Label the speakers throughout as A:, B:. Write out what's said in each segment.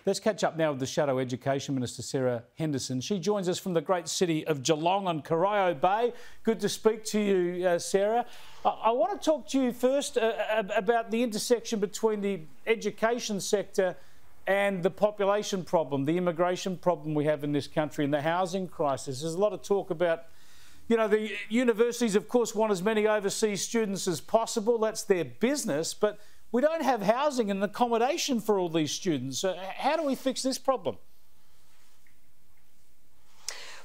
A: Let's catch up now with the Shadow Education Minister Sarah Henderson. She joins us from the great city of Geelong on Corio Bay. Good to speak to you, Sarah. I want to talk to you first about the intersection between the education sector and the population problem, the immigration problem we have in this country and the housing crisis. There's a lot of talk about, the universities, of course, want as many overseas students as possible. That's their business. But we don't have housing and accommodation for all these students. So how do we fix this problem?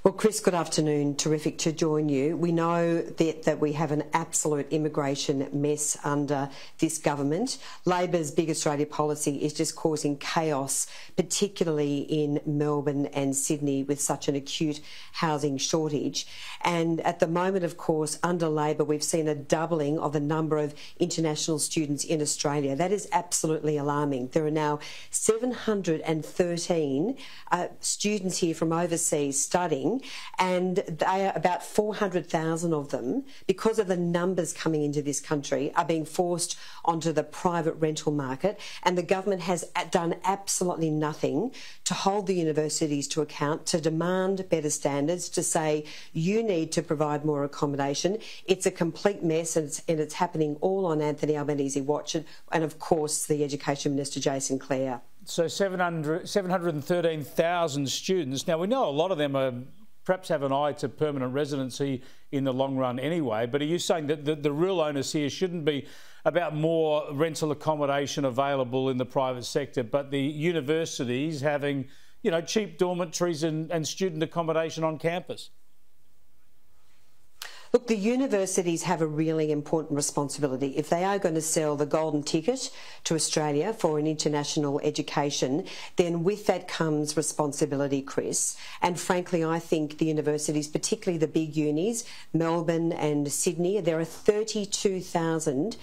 B: Well, Chris, good afternoon. Terrific to join you. We know that we have an absolute immigration mess under this government. Labor's Big Australia policy is just causing chaos, particularly in Melbourne and Sydney with such an acute housing shortage. And at the moment, of course, under Labor, we've seen a doubling of the number of international students in Australia. That is absolutely alarming. There are now 713 students here from overseas studying, and they are about 400,000 of them, because of the numbers coming into this country, are being forced onto the private rental market, and the government has done absolutely nothing to hold the universities to account, to demand better standards, to say you need to provide more accommodation. It's a complete mess, and it's happening all on Anthony Albanese watch, and of course the Education Minister Jason Clare. So
A: 713,000 students. Now, we know a lot of them are perhaps have an eye to permanent residency in the long run anyway, but are you saying that the real onus here shouldn't be about more rental accommodation available in the private sector, but the universities having, cheap dormitories and student accommodation on campus?
B: Look, the universities have a really important responsibility. If they are going to sell the golden ticket to Australia for an international education, then with that comes responsibility, Chris. And frankly, I think the universities, particularly the big unis, Melbourne and Sydney, there are 32,000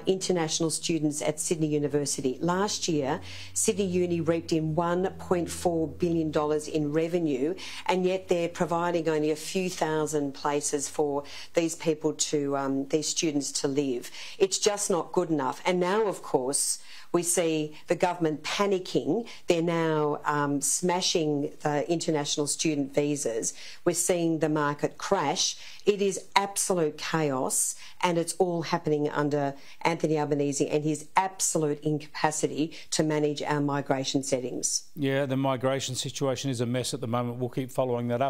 B: international students at Sydney University. Last year, Sydney Uni reaped in $1.4 billion in revenue, and yet they're providing only a few thousand places for these people to, these students to live. It's just not good enough. And now, of course, we see the government panicking. They're now smashing the international student visas. We're seeing the market crash. It is absolute chaos, and it's all happening under Anthony Albanese and his absolute incapacity to manage our migration settings.
A: Yeah, the migration situation is a mess at the moment. We'll keep following that up.